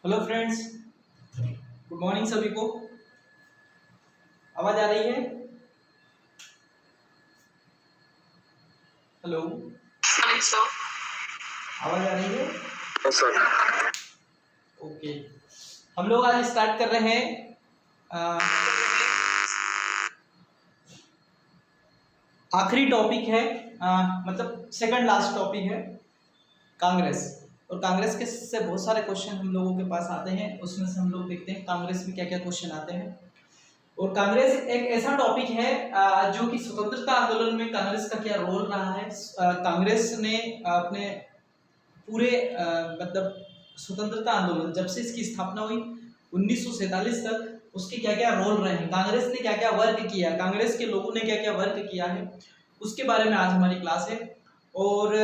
Hello friends, good morning सभी को। आवाज आ रही है? हेलो, आवाज आ रही है? ओके, हम लोग आज स्टार्ट कर रहे हैं। आखिरी टॉपिक है, मतलब सेकंड लास्ट टॉपिक है कांग्रेस। और कांग्रेस के से बहुत सारे क्वेश्चन हम लोगों के पास आते हैं, उसमें से हम लोग देखते हैं कांग्रेस में क्या क्या क्वेश्चन आते हैं। और कांग्रेस एक ऐसा टॉपिक है जो कि स्वतंत्रता आंदोलन में कांग्रेस का क्या रोल रहा है। कांग्रेस ने अपने पूरे मतलब स्वतंत्रता आंदोलन जब से इसकी स्थापना हुई 1947 तक उसके क्या क्या रोल रहे हैं, कांग्रेस ने क्या क्या वर्क किया, कांग्रेस के लोगों ने क्या क्या वर्क किया है, उसके बारे में आज हमारी क्लास है। और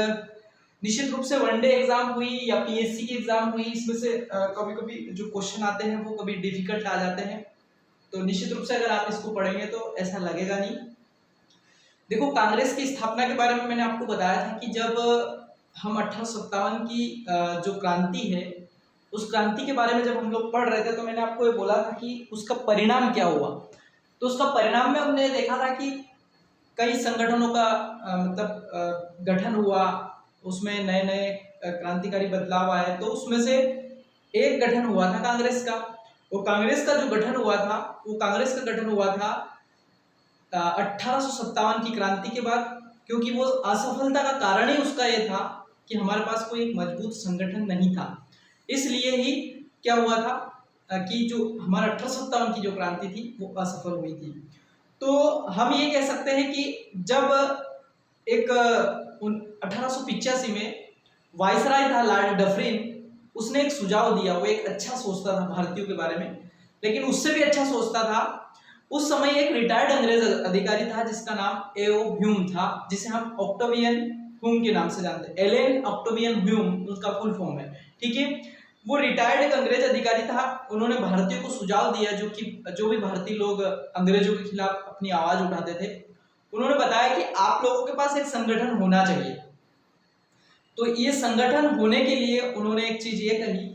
निश्चित रूप से वनडे एग्जाम हुई या पीएससी की एग्जाम हुई, इसमें से कभी कभी जो क्वेश्चन आते हैं वो कभी डिफिकल्ट आ जाते हैं। तो निश्चित रूप से अगर आप इसको पढ़ेंगे तो ऐसा लगेगा नहीं। देखो, कांग्रेस की स्थापना के बारे में मैंने आपको बताया था कि जब हम 1857 की जो क्रांति है उस क्रांति के बारे में जब हम लोग पढ़ रहे थे तो मैंने आपको ये बोला था कि उसका परिणाम क्या हुआ। तो उसका परिणाम में हमने देखा था कि कई संगठनों का गठन हुआ, उसमें नए नए क्रांतिकारी बदलाव आए। तो उसमें से एक गठन हुआ था कांग्रेस का। वो कांग्रेस का जो गठन हुआ था वो कांग्रेस का गठन हुआ था 1857 की क्रांति के बाद, क्योंकि वो असफलता का कारण ही उसका ये था कि हमारे पास कोई एक मजबूत संगठन नहीं था। इसलिए ही क्या हुआ था कि जो हमारा 1857 की जो क्रांति थी वो असफल हुई थी। तो हम ये कह सकते हैं कि जब एक 1885 में वायसराय था लॉर्ड डफरिन, उसने एक सुझाव दिया। वो एक अच्छा सोचता था भारतीयों के बारे में, लेकिन उससे भी अच्छा सोचता था उस समय एक रिटायर्ड अंग्रेज अधिकारी था जिसका नाम एओ ह्यूम था, जिसे हम ऑक्टेवियन ह्यूम के नाम से जानते हैं। एलेन ऑक्टेवियन ह्यूम उसका फुल फॉर्म है, ठीक है। वो रिटायर्ड एक अंग्रेज अधिकारी था। उन्होंने भारतीयों को सुझाव दिया, जो भी भारतीय लोग अंग्रेजों के खिलाफ अपनी आवाज उठाते थे, उन्होंने बताया कि आप लोगों के पास एक संगठन होना चाहिए। तो ये संगठन होने के लिए उन्होंने एक चीज ये कही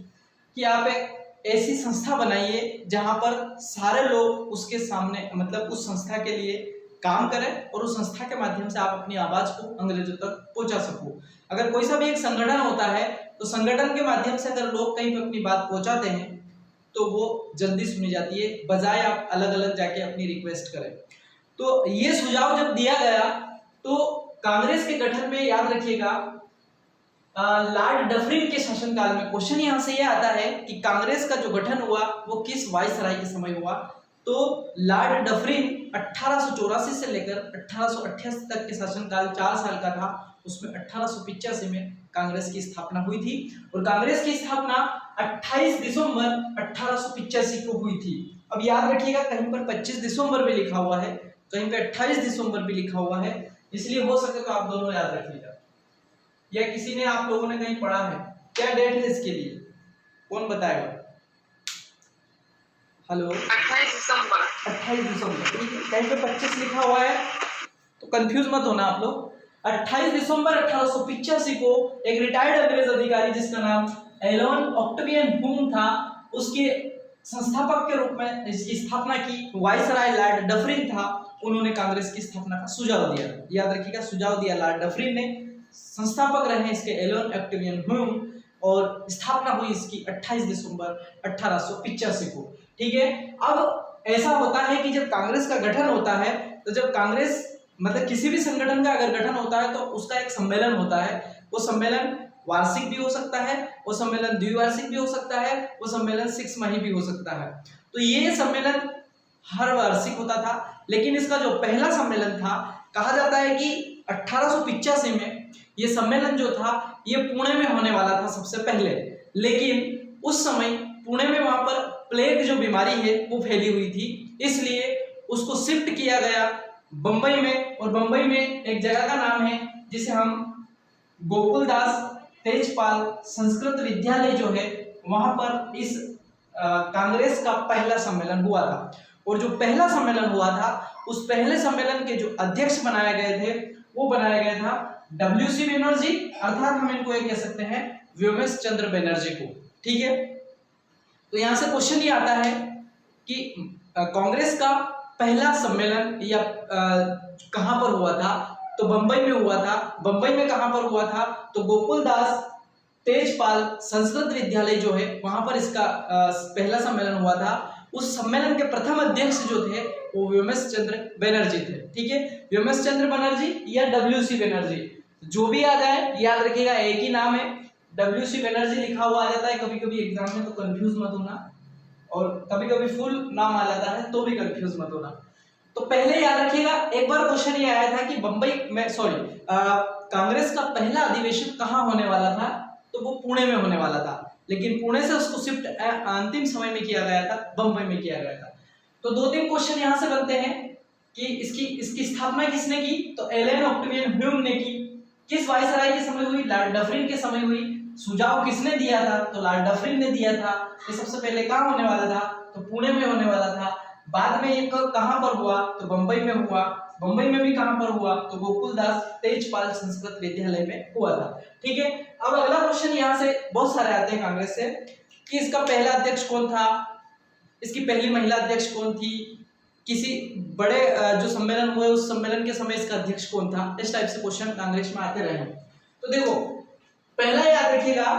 कि आप एक ऐसी संस्था बनाइए जहां पर सारे लोग उसके सामने मतलब उस संस्था के लिए काम करें और उस संस्था के माध्यम से आप अपनी आवाज को अंग्रेजों तक पहुंचा सको। अगर कोई सा भी एक संगठन होता है तो संगठन के माध्यम से अगर लोग कहीं पर अपनी बात पहुंचाते हैं तो वो जल्दी सुनी जाती है, बजाय आप अलग अलग जाके अपनी रिक्वेस्ट करें। तो ये सुझाव जब दिया गया तो कांग्रेस के गठन में, याद रखिएगा, लॉर्ड डफरिन के शासनकाल में। क्वेश्चन यहां से ये आता है कि कांग्रेस का जो गठन हुआ वो किस वायसराय के समय हुआ। तो लॉर्ड डफरिन 1884 से लेकर 1888 तक के शासनकाल 4 साल का था। उसमें 1885 में कांग्रेस की स्थापना हुई थी और कांग्रेस की स्थापना 28 दिसंबर 1885 को हुई थी। अब याद रखिएगा, कहीं पर 25 दिसंबर भी लिखा हुआ है, कहीं पर 28 दिसंबर भी लिखा हुआ है, इसलिए हो सके तो आप दोनों याद रखिएगा। या किसी ने, आप लोगों ने कहीं पढ़ा है क्या डेट है इसके लिए? कौन बताएगा? हेलो, 28 दिसंबर। 28 दिसंबर, ठीक है। कहीं पे 25 लिखा हुआ है तो कंफ्यूज मत होना आप लोग। 28 दिसंबर 1885 को एक रिटायर्ड अंग्रेज अधिकारी जिसका नाम एलन ऑक्टेवियन ह्यूम था, उसके संस्थापक के रूप में इसकी स्थापना की वायसराय लॉर्ड डफरिन था। उन्होंने कांग्रेस की स्थापना का सुझाव दिया। याद रखिएगा, सुझाव दिया लॉर्ड डफरिन ने। संस्थापक रहे इसके एलन ऑक्टेवियन ह्यूम और स्थापना हुई इसकी 28 दिसंबर 1885 को, ठीक है। अब ऐसा होता है कि जब कांग्रेस का गठन होता है तो जब कांग्रेस मतलब किसी भी संगठन का अगर गठन होता है तो उसका एक सम्मेलन होता है। वो सम्मेलन वार्षिक भी हो सकता है, वो सम्मेलन द्विवार्षिक भी हो सकता है, वो सम्मेलन 6 माही भी हो सकता है। तो ये सम्मेलन हर वार्षिक होता था, लेकिन इसका जो पहला सम्मेलन था, कहा जाता है कि 1885 में ये सम्मेलन जो था ये पुणे में होने वाला था सबसे पहले, लेकिन उस समय पुणे में वहां पर प्लेग जो बीमारी है वो फैली हुई थी, इसलिए उसको शिफ्ट किया गया बंबई में। और बंबई में एक जगह का नाम है जिसे हम गोकुलदास तेजपाल संस्कृत विद्यालय जो है, वहां पर इस कांग्रेस का पहला सम्मेलन हुआ था। और जो पहला सम्मेलन हुआ था उस पहले सम्मेलन के जो अध्यक्ष बनाए गए थे वो बनाया गया था डब्ल्यूसी बनर्जी, अर्थात हम इनको ये कह सकते हैं व्योमेश चंद्र बनर्जी को, ठीक है। तो यहाँ से क्वेश्चन ये आता है कि कांग्रेस का पहला सम्मेलन या कहाँ पर हुआ था? तो बंबई में हुआ था। बंबई में कहाँ पर हुआ था? तो गोकुलदास तेजपाल संस्कृत विद्यालय जो है वहां पर इसका पहला सम्मेलन हुआ था। उस सम्मेलन के प्रथम अध्यक्ष जो थे वो व्योमेश चंद्र बनर्जी थे। ठीक है, व्योमेश चंद्र बनर्जी या डब्ल्यूसी बनर्जी, जो भी आ जाए याद रखिएगा, एक ही नाम है। डब्ल्यूसी बनर्जी लिखा हुआ आ जाता है कभी कभी एग्जाम में, तो कंफ्यूज मत होना, और कभी कभी फुल नाम आ जाता है तो भी कंफ्यूज मत होना। तो पहले याद रखिएगा, एक बार क्वेश्चन ये आया था कि बंबई में कांग्रेस का पहला अधिवेशन कहाँ होने वाला था? तो वो पुणे में होने वाला था, लेकिन पुणे से उसको शिफ्ट अंतिम समय में किया गया था, बंबई में किया गया था। तो दो तीन क्वेश्चन यहाँ से बनते हैं कि इसकी स्थापना किसने की? तो एलन ऑक्टेवियन ह्यूम ने की। किस वायसराय के समय हुई? लॉर्ड डफरिन के समय हुई। सुझाव किसने दिया था? तो लॉर्ड डफरिन ने दिया था। ये सबसे पहले कहाँ होने वाला था? तो पुणे में होने वाला था। बाद में ये कहाँ पर हुआ? तो बंबई में हुआ। बंबई में भी कहाँ पर हुआ? तो गोकुलदास तेजपाल संस्कृत विद्यालय में हुआ था। ठीक है, अब अगला क्वेश्चन यहाँ से बहुत सारे आते हैं कांग्रेस से कि इसका पहला अध्यक्ष कौन था, इसकी पहली महिला अध्यक्ष कौन थी, किसी बड़े जो सम्मेलन हुए उस सम्मेलन के समय इसका अध्यक्ष कौन था। इस टाइप से क्वेश्चन कांग्रेस में आते रहे। तो देखो, पहला याद रखिएगा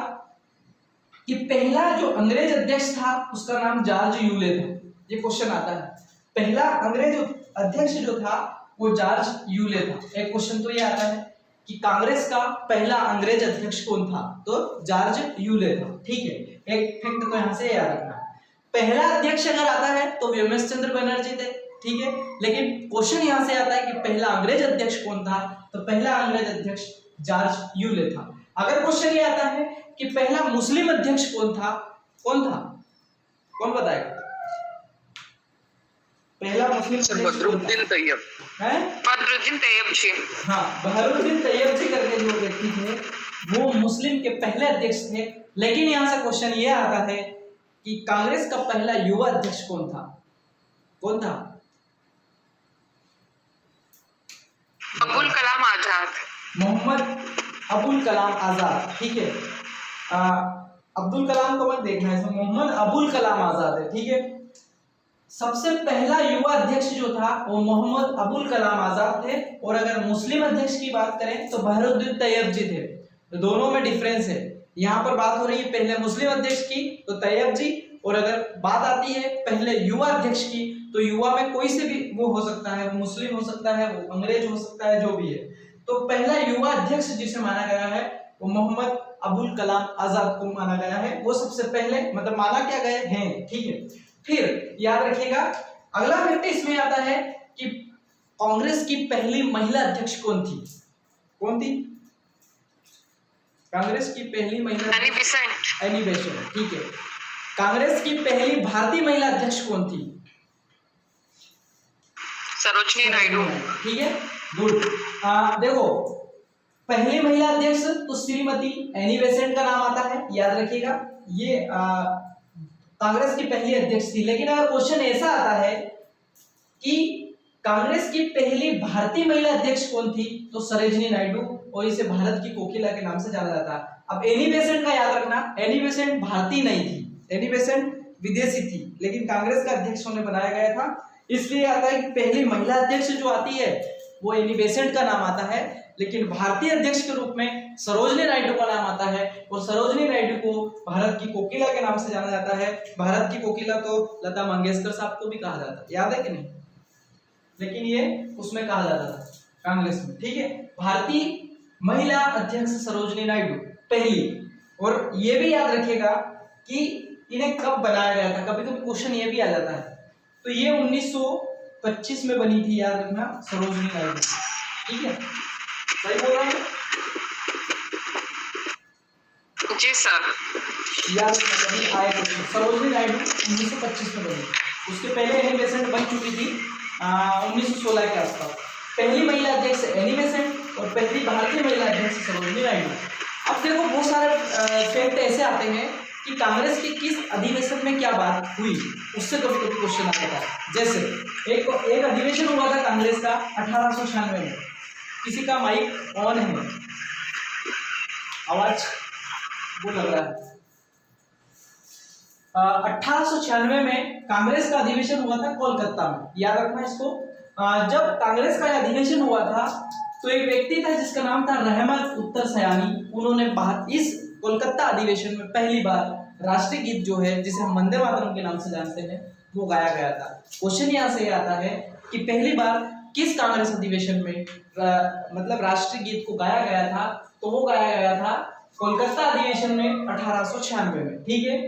कि पहला जो अंग्रेज अध्यक्ष था उसका नाम जॉर्ज यूले था। ये क्वेश्चन आता है, पहला अंग्रेज अध्यक्ष जो था वो जॉर्ज यूले था। एक क्वेश्चन तो ये आता है कि कांग्रेस का पहला अंग्रेज अध्यक्ष कौन था? तो जॉर्ज यूले था। ठीक है, एक फैक्ट तो यहाँ से याद रखना। पहला अध्यक्ष अगर आता है तो व्योमेश चंद्र बनर्जी थे। ठीक है, लेकिन क्वेश्चन यहाँ से आता है कि पहला अंग्रेज अध्यक्ष कौन था? तो पहला अंग्रेज अध्यक्ष जॉर्ज यूले था। अगर क्वेश्चन ये आता है कि पहला मुस्लिम अध्यक्ष कौन था? कौन था? कौन बताएगा? पहला मुस्लिम बदरुद्दीन तैयब है? बदरुद्दीन तैयब जी। हाँ, बदरुद्दीन तैयब जी करके जो व्यक्ति थे वो मुस्लिम के पहले अध्यक्ष थे। लेकिन यहाँ से क्वेश्चन ये आता है कि कांग्रेस का पहला युवा अध्यक्ष कौन था? कौन था? अबुल कलाम आजाद। मोहम्मद अबुल कलाम आजाद। ठीक है, अब्दुल कलाम को मत देखना है, मोहम्मद अबुल कलाम आजाद है। ठीक है, सबसे पहला युवा अध्यक्ष जो था वो मोहम्मद अबुल कलाम आजाद थे। और अगर मुस्लिम अध्यक्ष की बात करें तो बहरुद्दीन तैयब जी थे। तो दोनों में डिफरेंस है। यहाँ पर बात हो रही है पहले मुस्लिम अध्यक्ष की तो तैयब जी, और अगर बात आती है पहले युवा अध्यक्ष की तो युवा में कोई से भी वो हो सकता है, वो मुस्लिम हो सकता है, वो अंग्रेज हो सकता है, जो भी है। तो पहला युवा अध्यक्ष जिसे माना गया है वो मोहम्मद अबुल कलाम आजाद को माना गया है। वो सबसे पहले मतलब माना क्या गए हैं। ठीक है, फिर याद रखिएगा अगला फैक्ट इसमें आता है कि कांग्रेस की पहली महिला अध्यक्ष कौन थी? कौन थी कांग्रेस की पहली महिला? Annie Besant. ठीक है, कांग्रेस की पहली भारतीय महिला अध्यक्ष कौन थी? सरोजनी नायडू। ठीक है, गुड। देखो, पहली महिला अध्यक्ष तो श्रीमती एनी बेसेंट का नाम आता है, याद रखिएगा। ये कांग्रेस की पहली अध्यक्ष थी। लेकिन अगर क्वेश्चन ऐसा आता है कि कांग्रेस की पहली भारतीय महिला अध्यक्ष कौन थी? तो सरोजिनी नायडू, और इसे भारत की कोकिला के नाम से जाना जाता है। अब एनी बेसेंट का याद रखना, एनी बेसेंट भारतीय नहीं थी, एनी बेसेंट विदेशी थी, लेकिन कांग्रेस का अध्यक्ष उन्हें बनाया गया था। इसलिए आता है कि पहली महिला अध्यक्ष जो आती है वो एनी बेसेंट का नाम आता है, लेकिन भारतीय अध्यक्ष के रूप में सरोजनी नायडू का नाम आता है। और सरोजनी नायडू को भारत की कोकिला के नाम से जाना जाता है। भारत की कोकिला तो लता मंगेशकर साहब को भी कहा जाता है, याद है कि नहीं? लेकिन ये उसमें कहा जाता था कांग्रेस में। ठीक है, भारतीय महिला अध्यक्ष सरोजनी नायडू पहली। और ये भी याद रखिएगा कि इन्हें कब बनाया गया था, कभी कभी क्वेश्चन ये भी आ जाता है। तो ये 1925 में बनी थी, याद रखना, सरोजनी नायडू। ठीक है, सही बोल रहा है? जी सर। याद रखना आए सरोजनी नायडू 1925 में बनी। उसके पहले एनी बेसेंट बन चुकी थी 1916 के आसपास। पहली महिला अध्यक्ष एनी बेसेंट और पहली भारतीय महिला अध्यक्ष सरोजनी नायडू। अब देखो, बहुत सारे फैक्ट ऐसे आते हैं कि कांग्रेस के किस अधिवेशन में क्या बात हुई, उससे कभी कभी क्वेश्चन आता है। जैसे एक अधिवेशन हुआ था कांग्रेस का 1896 में। किसी का माइक ऑन है, आवाज वो लग रहा है। 1896 में कांग्रेस का अधिवेशन हुआ था कोलकाता में, याद रखना इसको। जब कांग्रेस का अधिवेशन हुआ था तो एक व्यक्ति था जिसका नाम था रहमत उत्तर सयानी। उन्होंने इस कोलकाता अधिवेशन में पहली बार राष्ट्रीय गीत जो है, जिसे हम वंदे मातरम के नाम से जानते हैं, वो गाया गया था। क्वेश्चन यहाँ से आता है कि पहली बार किस कांग्रेस अधिवेशन में मतलब राष्ट्रीय गीत को गाया गया था, तो वो गाया गया था कोलकाता अधिवेशन में 1896 में। ठीक है,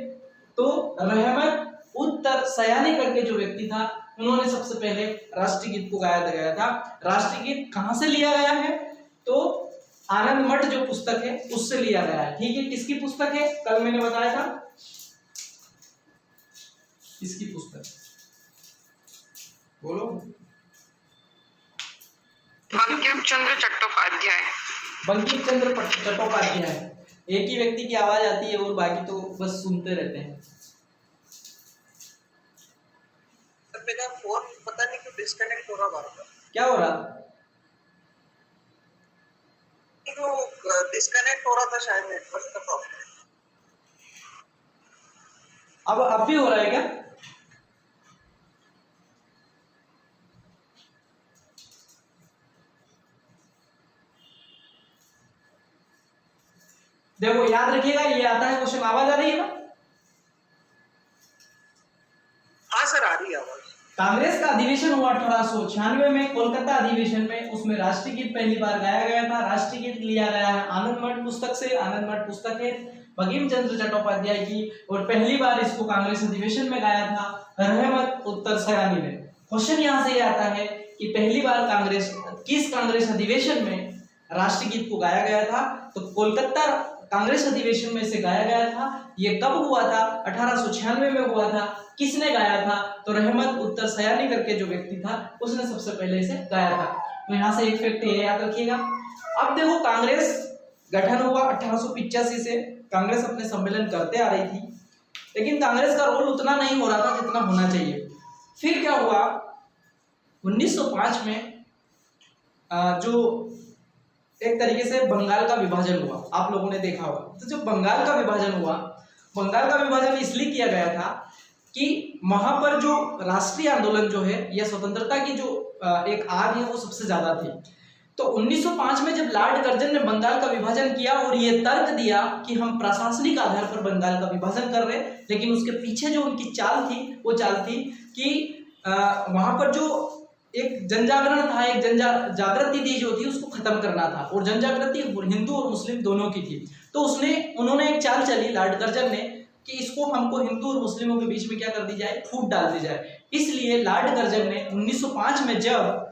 तो रहमत उत्तर सयानी करके जो व्यक्ति था, उन्होंने सबसे पहले राष्ट्रीय गीत को गाया गया था। राष्ट्रीय गीत कहां से लिया गया है, तो आनंद मठ जो पुस्तक है उससे लिया गया है। ठीक है, किसकी पुस्तक है, कल मैंने बताया था किसकी पुस्तक, बोलो। बंकिम चंद्र चट्टोपाध्याय। बंकिम चंद्र चट्टोपाध्याय। एक ही व्यक्ति की आवाज आती है और बाकी तो बस सुनते रहते हैं। मेरा फोन पता नहीं क्यों डिस्कनेक्ट हो रहा बार-बार। क्या हो रहा, तो डिस्कनेक्ट हो रहा था, शायद नेटवर्क का प्रॉब्लम। अब भी हो रहा है क्या? देखो याद रखिएगा, ये आता है क्वेश्चन, आवाज आ रही है ना? हाँ सर, आ रही है आवाज। कांग्रेस का अधिवेशन हुआ 1896 में कोलकाता अधिवेशन में। उसमें राष्ट्रीय गीत पहली बार गाया गया था। राष्ट्रीय गीत लिया गया है आनंद मठ पुस्तक से। आनंद मठ पुस्तक है बंकिम चंद्र चट्टोपाध्याय की, और पहली बार इसको कांग्रेस अधिवेशन में गाया था रहमत उत्तर सयानी ने। क्वेश्चन यहाँ से ये आता है कि पहली बार किस कांग्रेस अधिवेशन में राष्ट्रीय गीत को गाया गया था, तो कोलकाता कांग्रेस अधिवेशन में से गाया गया था। ये कब हुआ था? 1896 में हुआ था। किसने गाया था? तो रहमत उत्तर सयानी करके जो व्यक्ति था, उसने सबसे पहले इसे गाया था। तो यहाँ से एक फैक्ट ये याद रखिएगा। अब देखो, कांग्रेस गठन हुआ 1885 से। कांग्रेस अपने सम्मेलन करते आ रही थी, लेकिन कांग्रेस का रोल उतना नहीं हो रहा था जितना होना चाहिए। फिर क्या हुआ, 1905 में जो एक तरीके से बंगाल का विभाजन हुआ, आप लोगों ने देखा होगा। तो जब बंगाल का विभाजन हुआ, बंगाल का विभाजन इसलिए किया गया था कि वहां पर जो राष्ट्रीय आंदोलन जो है या स्वतंत्रता की जो एक आग है वो सबसे ज्यादा थी। तो 1905 में जब लॉर्ड कर्जन ने बंगाल का विभाजन किया और ये तर्क दिया कि हम प्रशासनिक आधार पर बंगाल का विभाजन कर रहे हैं, लेकिन उसके पीछे जो उनकी चाल थी वो चाल थी कि वहां पर जो एक जनजागरण था, एक जागृति थी जो थी, उसको खत्म करना था। और जनजागृति हिंदू और मुस्लिम दोनों की थी। तो उन्होंने एक चाल चली लॉर्ड कर्जन ने कि इसको हमको हिंदू और मुस्लिमों के बीच में क्या कर दी जाए, फूट डाल दी जाए। इसलिए लॉर्ड कर्जन ने 1905 में जब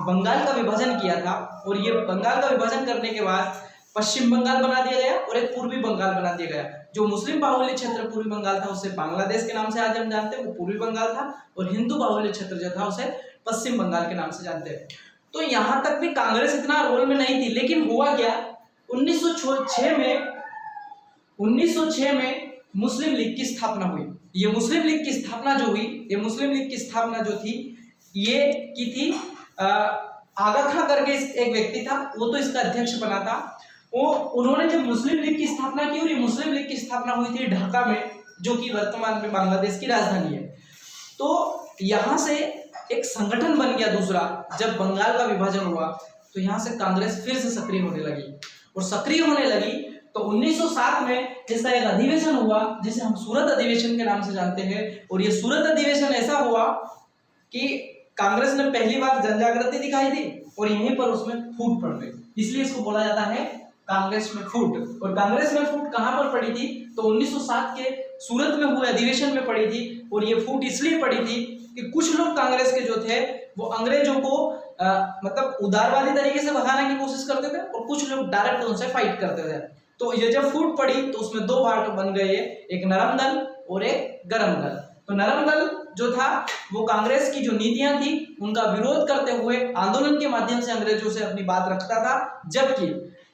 बंगाल का विभाजन किया था, और ये बंगाल का विभाजन करने के बाद पश्चिम बंगाल बना दिया गया और एक पूर्वी बंगाल बना दिया गया। जो मुस्लिम बाहुल्य क्षेत्र पूर्वी बंगाल था उसे बांग्लादेश के नाम से आज हम जानते हैं, वो पूर्वी बंगाल था। और हिंदू बाहुल्य क्षेत्र जो था उसे पश्चिम बंगाल के नाम से जानते हैं। तो यहां तक भी कांग्रेस इतना रोल में नहीं थी। लेकिन हुआ क्या, 1906 में मुस्लिम लीग की स्थापना हुई। ये मुस्लिम लीग की स्थापना जो हुई, ये मुस्लिम लीग की स्थापना जो थी, ये की थी आगा खां करके एक व्यक्ति था, वो तो इसका अध्यक्ष बना था। उन्होंने जब मुस्लिम लीग की स्थापना की, और ये मुस्लिम लीग की स्थापना हुई थी ढाका में, जो कि वर्तमान में बांग्लादेश की राजधानी है। तो यहाँ से एक संगठन बन गया दूसरा। जब बंगाल का विभाजन हुआ तो यहाँ से कांग्रेस फिर से सक्रिय होने लगी, और सक्रिय होने लगी तो 1907 में इसका एक अधिवेशन हुआ जिसे हम सूरत अधिवेशन के नाम से जानते हैं। और ये सूरत अधिवेशन ऐसा हुआ कि कांग्रेस ने पहली बार जनजागृति दिखाई दी और यहीं पर उसमें फूट पड़ गई, इसलिए इसको बोला जाता है कांग्रेस में फूट। और कांग्रेस में फूट कहां पर पड़ी थी, तो 1907 के सूरत में हुए अधिवेशन में पड़ी थी। और ये फूट इसलिए पड़ी थी कि कुछ लोग कांग्रेस के जो थे वो अंग्रेजों को मतलब उदारवादी तरीके से भगाने की कोशिश करते थे, और कुछ लोग डायरेक्ट उनसे फाइट करते थे। तो ये जब फूट पड़ी तो उसमें दो पार्ट बन गए, एक नरम दल और एक गरम दल। तो नरम दल जो था वो कांग्रेस की जो नीतियां थी उनका विरोध करते हुए आंदोलन के माध्यम से अंग्रेजों से अपनी बात रखता था, जबकि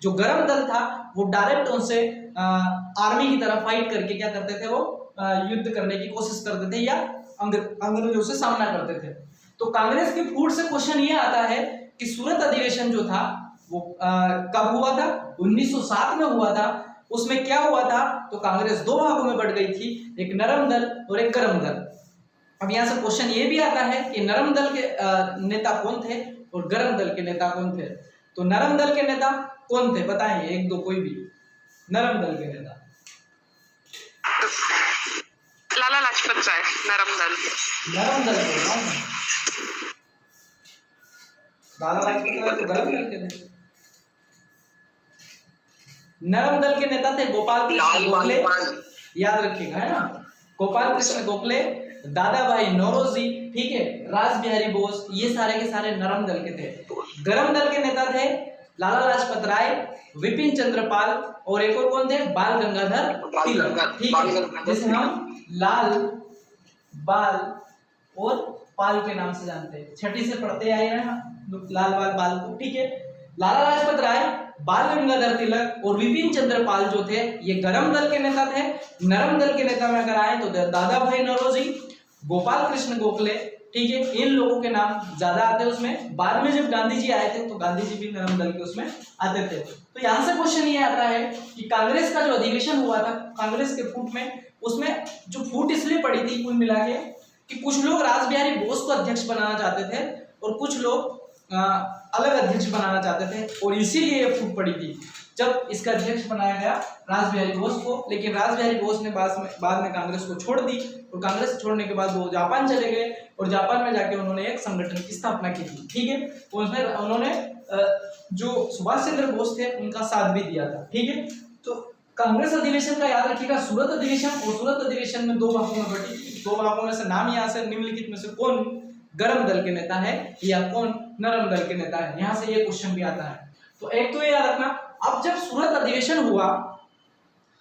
जो गरम दल था वो डायरेक्ट उनसे आर्मी की तरह फाइट करके क्या करते थे, वो युद्ध करने की कोशिश करते थे या अंग्रेजों से सामना करते थे। तो कांग्रेस की फूट से क्वेश्चन ये आता है कि सूरत अधिवेशन जो था वो कब हुआ था, 1907 में हुआ था। उसमें क्या हुआ था, तो कांग्रेस दो भागों में बढ़ गई थी, एक नरम दल और एक गर्म दल। अब यहाँ से क्वेश्चन ये भी आता है कि नरम दल के नेता कौन थे और गर्म दल के नेता कौन थे। तो नरम दल के नेता कौन थे बताएंगे, एक दो कोई भी नरम दल के नेता। लाला लाजपत राय, नरम दल। नरम दल बोल रहा हूं, लाला लाजपत राय तो गर्म दल के थे। नरम दल के नेता थे गोपाल कृष्ण गोखले, याद रखिएगा, है ना, गोपाल कृष्ण गोखले, दादा भाई नौरोजी, ठीक है, रास बिहारी बोस, ये सारे के सारे नरम दल के थे। गर्म दल के नेता थे लाला लाजपत राय, विपिन चंद्र पाल और एक और कौन थे, बाल गंगाधर तिलक, ठीक है, जिसे हम लाल, बाल और पाल के नाम से जानते हैं, छठी से पढ़ते आए हैं लाल बाल बाल को, ठीक है। लाला लाजपत राय, बाल गंगाधर तिलक और विपिन चंद्र पाल जो थे ये गर्म दल के नेता थे। नरम दल के नेता में अगर आए तो दादा भाई नौरोजी, गोपाल कृष्ण गोखले, ठीक है, इन लोगों के नाम ज्यादा आते हैं उसमें। बाद में जब गांधी जी आए थे तो गांधी जी भी नरम दल के उसमें आते थे। तो यहाँ से क्वेश्चन ये आता है कि कांग्रेस का जो अधिवेशन हुआ था कांग्रेस के फूट में, उसमें जो फूट इसलिए पड़ी थी कुल मिला के कि कुछ लोग रास बिहारी बोस को अध्यक्ष बनाना चाहते थे और कुछ लोग अलग अध्यक्ष बनाना चाहते थे, और इसीलिए ये फूट पड़ी थी जब इसका अध्यक्ष बनाया गया रास बिहारी बोस को। लेकिन रास बिहारी बोस ने बाद में कांग्रेस को छोड़ दी, और कांग्रेस छोड़ने के बाद वो जापान चले गए और जापान में जाके उन्होंने एक संगठन की स्थापना की थी, ठीक है। उन्होंने जो सुभाष चंद्र बोस थे उनका साथ भी दिया था, ठीक है। तो कांग्रेस अधिवेशन का याद रखिएगा, सूरत अधिवेशन, और सूरत अधिवेशन में दो भागों में बटी, दो भागों में से नाम यहाँ से निम्नलिखित में से कौन गर्म दल के नेता है या कौन नरम दल के नेता है, यहाँ से ये क्वेश्चन भी आता है। तो एक तो ये याद रखना, अब जब सूरत अधिवेशन हुआ,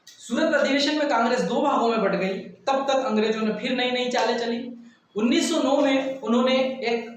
सूरत अधिवेशन में कांग्रेस दो भागों में बट गई, तब तक अंग्रेजों ने फिर नई नई चालें चली। 1909 में उन्होंने एक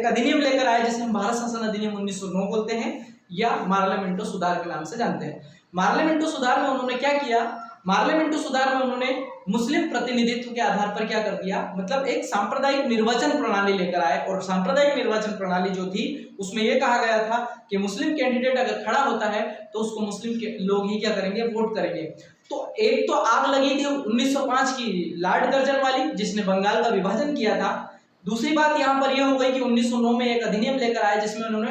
अधिनियम लेकर आए जिसे हम भारत शासन अधिनियम 1909 बोलते हैं या मार्लियामेंटो सुधार के नाम से जानते हैं। मार्लियामेंटो सुधार में उन्होंने क्या किया, मार्लियामेंटो सुधार में उन्होंने मुस्लिम प्रतिनिधित्व के आधार पर क्या कर दिया, मतलब एक सांप्रदायिक निर्वाचन प्रणाली लेकर आए, और सांप्रदायिक निर्वाचन प्रणाली जो थी उसमें यह कहा गया था कि मुस्लिम कैंडिडेट अगर खड़ा होता है तो उसको मुस्लिम के लोग ही क्या करेंगे, वोट करेंगे। तो एक तो आग लगी थी 1905 की लॉर्ड कर्जन वाली, जिसने बंगाल का विभाजन किया था। दूसरी बात यहाँ पर यह हो गई कि 1909 में एक अधिनियम लेकर आए जिसमें उन्होंने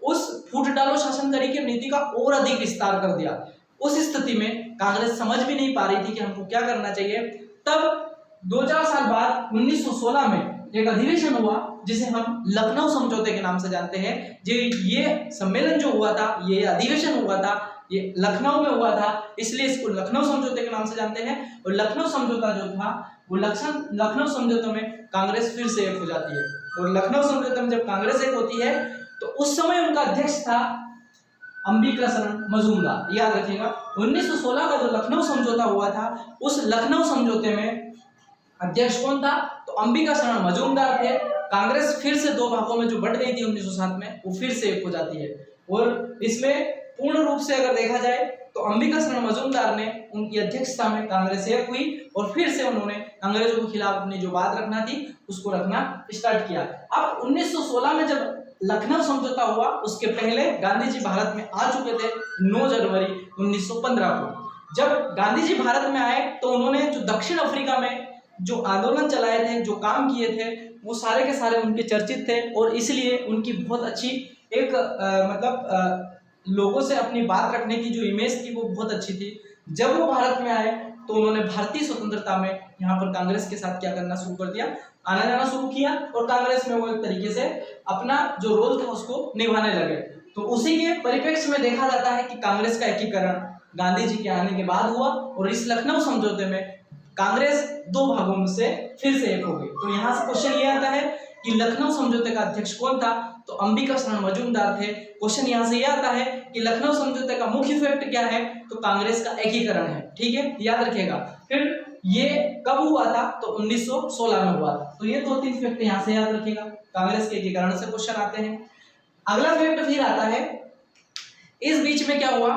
उस फूट डालो शासन करी की नीति का और अधिक विस्तार कर दिया। उस स्थिति में कांग्रेस समझ भी नहीं पा रही थी कि हमको क्या करना चाहिए। तब 2-4 साल बाद 1916 में एक अधिवेशन हुआ जिसे हम लखनऊ समझौते के नाम से जानते हैं। जो ये सम्मेलन जो हुआ था, ये अधिवेशन हुआ था, ये लखनऊ में हुआ था, इसलिए इसको लखनऊ समझौते के नाम से जानते हैं। और लखनऊ समझौता जो था वो लखनऊ समझौते में कांग्रेस फिर से एक हो जाती है, और लखनऊ समझौते में जब कांग्रेस एक होती है तो उस समय उनका अध्यक्ष था अंबिका शरण मजूमदार। याद रखिएगा 1916 का जो लखनऊ समझौता हुआ था, उस लखनऊ समझौते में अध्यक्ष कौन था, तो अंबिका शरण मजूमदार थे। कांग्रेस फिर से दो भागों में जो बढ़ गई थी 1907 में, वो फिर से एक हो जाती है। और इसमें पूर्ण रूप से अगर देखा जाए तो अंबिका शरण मजूमदार ने उनकी अध्यक्षता में कांग्रेस एक हुई और फिर से उन्होंने अंग्रेजों के खिलाफ अपनी जो बात रखना थी उसको रखना स्टार्ट किया। अब 1916 में जब लखनऊ समझौता हुआ, उसके पहले गांधी जी भारत में आ चुके थे 9 जनवरी 1915 को। जब गांधी जी भारत में आए तो उन्होंने जो दक्षिण अफ्रीका में जो आंदोलन चलाए थे, जो काम किए थे, वो सारे के सारे उनके चर्चित थे, और इसलिए उनकी बहुत अच्छी एक लोगों से अपनी बात रखने की जो इमेज थी वो बहुत अच्छी थी। जब वो भारत में आए तो उन्होंने भारतीय स्वतंत्रता में यहाँ पर कांग्रेस के साथ क्या करना शुरू कर दिया, आना जाना शुरू किया, और कांग्रेस में वो एक तरीके से अपना जो रोल था उसको निभाने लगे। तो उसी के परिप्रेक्ष्य में देखा जाता है कि कांग्रेस का एकीकरण गांधी जी के आने के बाद हुआ, और इस लखनऊ समझौते में कांग्रेस दो भागों में से फिर से एक हो गई। तो यहाँ से क्वेश्चन ये आता है कि लखनऊ समझौते का अध्यक्ष कौन था, तो अंबिका शरण मजूमदार थे। क्वेश्चन यहाँ से ये आता है कि लखनऊ समझौते का मुख्य इफेक्ट क्या है, तो कांग्रेस का एकीकरण है, ठीक है, याद रखिएगा। फिर ये कब हुआ था, तो 1916 में हुआ था। तो ये 2-3 फैक्ट यहाँ से याद रखिएगा, कांग्रेस के एकीकरण से क्वेश्चन आते हैं। अगला फैक्ट फिर आता है, इस बीच में क्या हुआ,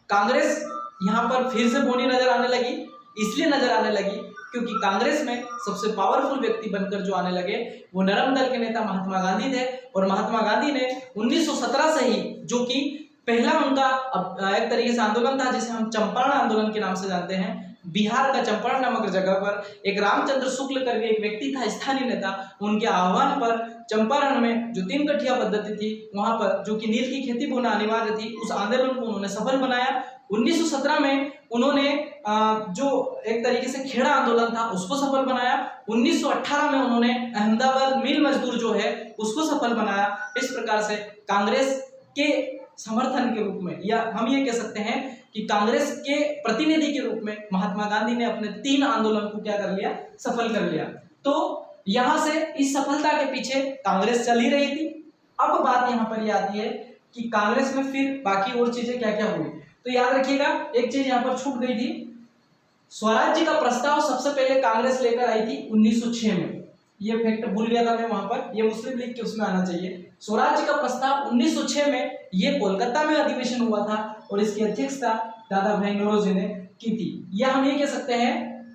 कांग्रेस यहाँ पर फिर से बोनी नजर आने लगी। इसलिए नजर आने लगी क्योंकि कांग्रेस में सबसे पावरफुल व्यक्ति बनकर जो आने लगे वो नरम दल के नेता महात्मा गांधी थे, और महात्मा गांधी ने 1917 से ही, जो कि पहला उनका एक तरीके से आंदोलन था जिसे हम चंपारण आंदोलन के नाम से जानते हैं। बिहार का चंपारण नामक जगह पर एक रामचंद्र शुक्ल करके एक व्यक्ति था, स्थानीय नेता, उनके आह्वान पर चंपारण में जो 3 गठिया पद्धति थी वहां पर जो कि नील की खेती होना अनिवार्य थी, उस आंदोलन को उन्होंने सफल बनाया। 1917 में उन्होंने जो एक तरीके से खेड़ा आंदोलन था उसको सफल बनाया। 1918 में उन्होंने अहमदाबाद मिल मजदूर जो है उसको सफल बनाया। इस प्रकार से कांग्रेस के समर्थन के रूप में, या हम ये कह सकते हैं कि कांग्रेस के प्रतिनिधि के रूप में महात्मा गांधी ने अपने 3 आंदोलन को क्या कर लिया, सफल कर लिया। तो यहां से इस सफलता के पीछे कांग्रेस चल ही रही थी। अब बात यहां पर ये आती है कि कांग्रेस में फिर बाकी और चीजें क्या क्या हुई। तो याद रखिएगा एक चीज यहां पर छूट गई थी, स्वराज्य का प्रस्ताव सबसे पहले कांग्रेस लेकर आई थी 1906 में। ये फैक्ट भूल गया था मैं वहां पर, ये मुस्लिम लीग के उसमें आना चाहिए। स्वराज्य का प्रस्ताव 1906 में ये कोलकाता में अधिवेशन हुआ था और इसकी अध्यक्षता दादा भाई नौरोजी ने की थी। या हम ये कह सकते हैं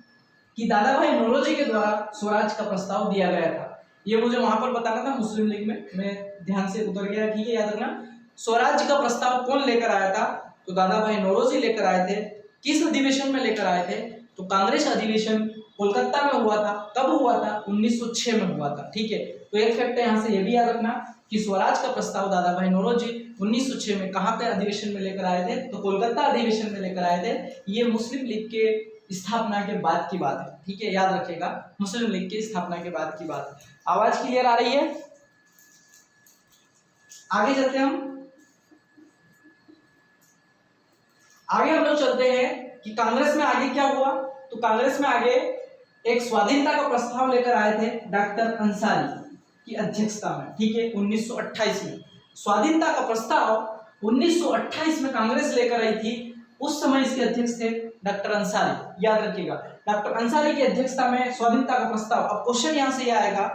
कि दादा भाई नौरोजी के द्वारा स्वराज का प्रस्ताव दिया गया था। ये मुझे वहां पर बताना था मुस्लिम लीग में, मैं ध्यान से उतर गया, ठीक है, याद रखना। स्वराज्य का प्रस्ताव कौन लेकर आया था, तो दादा भाई नौरोजी लेकर आए थे। किस अधिवेशन में लेकर आए थे, तो कांग्रेस अधिवेशन कोलकाता में हुआ था। कब हुआ था, 1906 में हुआ था, ठीक है। तो एक फैक्ट यहां से ये भी याद रखना कि स्वराज का प्रस्ताव दादा भाई नौरोजी 1906 में कहां पे अधिवेशन में लेकर आए थे, तो कोलकाता अधिवेशन में लेकर आए थे। ये मुस्लिम लीग के स्थापना के बाद की बात है, ठीक है, याद रखिएगा, मुस्लिम लीग की स्थापना के बाद की बात है। आवाज क्लियर आ रही है? आगे चलते हम लोग चलते हैं कि कांग्रेस में आगे क्या हुआ। तो कांग्रेस में आगे एक स्वाधीनता का प्रस्ताव लेकर आए थे डॉक्टर अंसारी की अध्यक्षता में, ठीक है, 1928 में। स्वाधीनता का प्रस्ताव 1928 में कांग्रेस लेकर आई थी। उस समय इसके अध्यक्ष थे डॉक्टर अंसारी, याद रखिएगा, डॉक्टर अंसारी की अध्यक्षता में स्वाधीनता का प्रस्ताव। अब क्वेश्चन यहां से यह आएगा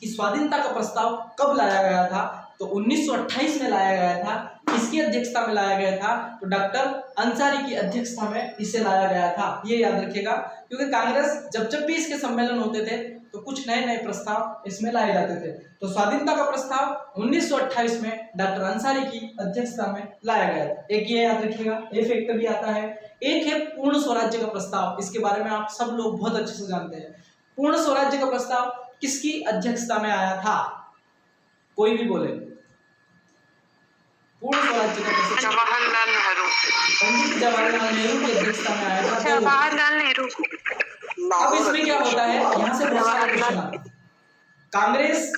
कि स्वाधीनता का प्रस्ताव कब लाया गया था, तो 1928 में लाया गया था। किसकी अध्यक्षता में लाया गया था, तो डॉक्टर अंसारी की अध्यक्षता में इसे लाया गया था। ये याद रखिएगा, क्योंकि कांग्रेस जब भी इसके सम्मेलन होते थे तो कुछ नए नए प्रस्ताव इसमें लाए जाते थे। तो स्वाधीनता का प्रस्ताव 1928 में डॉक्टर अंसारी की अध्यक्षता में लाया गया था। एक ये याद रखिएगा, ये फैक्ट भी आता है। एक है पूर्ण स्वराज्य का प्रस्ताव, इसके बारे में आप सब लोग बहुत अच्छे से जानते हैं। पूर्ण स्वराज्य का प्रस्ताव किसकी अध्यक्षता में आया था, कोई भी बोले। पूर्ण स्वराज्य का प्रस्ताव जवाहरलाल नेहरू, पंडित जवाहरलाल नेहरू की अध्यक्षता में आया था। जवाहरलाल नेहरू। अब इसमें क्या होता है, यहां से बहुत सारे क्वेश्चन आते हैं। कांग्रेस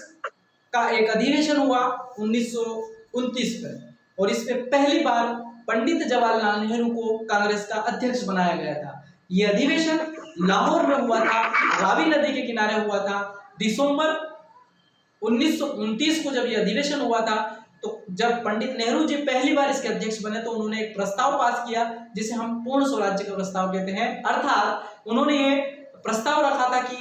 का एक अधिवेशन हुआ 1929 में और इसमें पहली बार पंडित जवाहरलाल नेहरू को कांग्रेस का अध्यक्ष बनाया गया था। यह अधिवेशन लाहौर में हुआ था, रावी नदी के किनारे हुआ था। दिसंबर 1929 को जब यह अधिवेशन हुआ था, तो जब पंडित नेहरू जी पहली बार इसके अध्यक्ष बने तो उन्होंने एक प्रस्ताव पास किया जिसे हम पूर्ण स्वराज्य का प्रस्ताव कहते हैं। अर्थात उन्होंने ये प्रस्ताव रखा था कि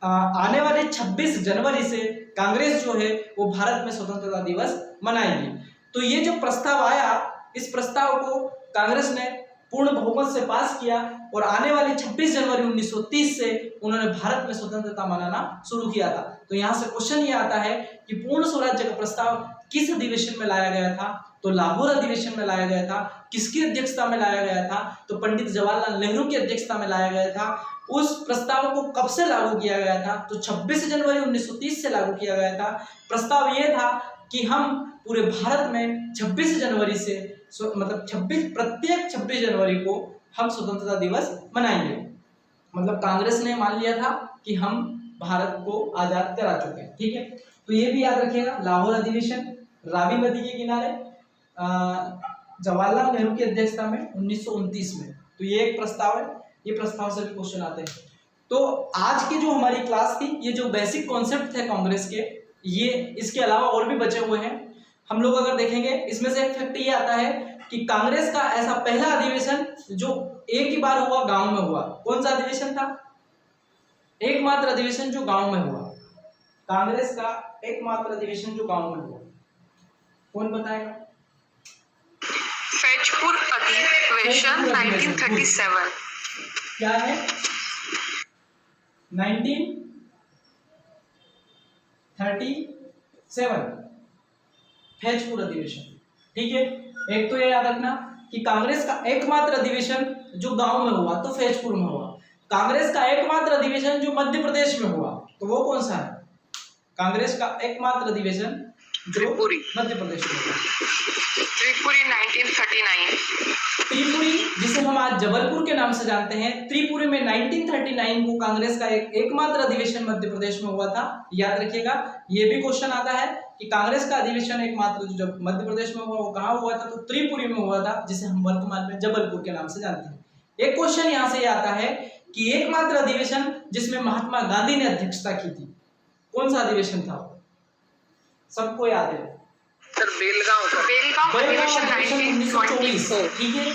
आने वाले 26 जनवरी से कांग्रेस जो है वो भारत में स्वतंत्रता दिवस मनाएगी। तो ये जो प्रस्ताव आया, इस प्रस्ताव को कांग्रेस ने पूर्ण बहुमत से पास किया और आने वाली 26 जनवरी 1930 से उन्होंने भारत में स्वतंत्रता मनाना शुरू किया था। तो यहाँ से क्वेश्चन ये आता है कि पूर्ण स्वराज्य का प्रस्ताव किस अधिवेशन में लाया गया था, तो लाहौर अधिवेशन में लाया गया था। किसकी अध्यक्षता में लाया गया था, तो पंडित जवाहरलाल नेहरू की अध्यक्षता में लाया गया था। उस प्रस्ताव को कब से लागू किया गया था, तो 26 जनवरी 1930 से लागू किया गया था। प्रस्ताव ये था कि हम पूरे भारत में 26 जनवरी से मतलब प्रत्येक 26 जनवरी को हम स्वतंत्रता दिवस मनाएंगे। मतलब कांग्रेस ने मान लिया था कि हम भारत को आजाद करा चुके हैं, ठीक है। तो ये भी याद रखिएगा, लाहौर अधिवेशन रावी नदी के किनारे जवाहरलाल नेहरू की अध्यक्षता में 1929 में। तो ये एक प्रस्ताव है, ये प्रस्ताव से भी क्वेश्चन आते हैं। तो आज की जो हमारी क्लास थी, ये जो बेसिक कॉन्सेप्ट थे कांग्रेस के, ये इसके अलावा और भी बचे हुए हैं। हम लोग अगर देखेंगे इसमें से एक फैक्ट ये आता है कि कांग्रेस का ऐसा पहला अधिवेशन जो एक ही बार हुआ, गांव में हुआ। कौन सा अधिवेशन था, एकमात्र अधिवेशन जो गांव में हुआ, कांग्रेस का एकमात्र अधिवेशन जो गांव में हुआ, कौन बताएगा? फैजपुर अधिवेशन 1937। क्या है? 1937 फैजपुर अधिवेशन, ठीक है। एक तो ये याद रखना कि कांग्रेस का एकमात्र अधिवेशन जो गांव में हुआ तो फैजपुर में हुआ। कांग्रेस का एकमात्र अधिवेशन जो मध्य प्रदेश में हुआ तो वो कौन सा है? कांग्रेस का एकमात्र अधिवेशन जो त्रिपुरी। मध्य प्रदेश में हुआ, त्रिपुरी 1939। त्रिपुरी, जिसे हम आज जबलपुर के नाम से जानते हैं, त्रिपुरी में 1939 को कांग्रेस का एकमात्र अधिवेशन मध्य प्रदेश में हुआ था। याद रखिएगा, ये भी क्वेश्चन आता है कि कांग्रेस का अधिवेशन एकमात्र जो जब मध्य प्रदेश में हुआ वो कहाँ हुआ था? तो त्रिपुरी में हुआ था, जिसे हम वर्तमान में जबलपुर के नाम से जानते हैं। एक क्वेश्चन यहाँ से आता है कि एकमात्र अधिवेशन जिसमें महात्मा गांधी ने अध्यक्षता की थी, कौन सा अधिवेशन था? सबको याद है? सर बेलगांव अधिवेशन 1924, 1924। ठीक है।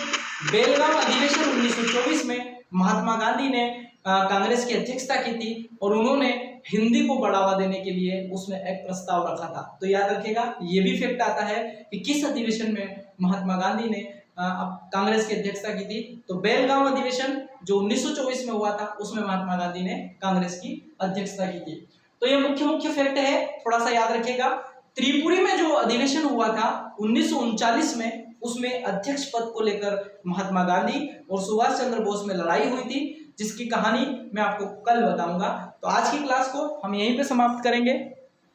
बेलगांव अधिवेशन 1924 में महात्मा गांधी ने कांग्रेस की अध्यक्षता की थी और उन्होंने हिंदी को बढ़ावा देने के लिए उसमें एक प्रस्ताव रखा था। तो याद रखिएगा, ये भी फैक्ट आता है कि किस अधिवेशन में महात्मा गांधी ने कांग्रेस की अध्यक्षता की थी। तो बेलगांव अधिवेशन जो 1924 में हुआ था उसमें महात्मा गांधी ने कांग्रेस की अध्यक्षता की थी। तो ये मुख्य फैक्ट है, थोड़ा सा याद रखिएगा। त्रिपुरी में जो अधिवेशन हुआ था 1939 में, उसमें अध्यक्ष पद को लेकर महात्मा गांधी और सुभाष चंद्र बोस में लड़ाई हुई थी, जिसकी कहानी मैं आपको कल बताऊंगा। तो आज की क्लास को हम यहीं पे समाप्त करेंगे।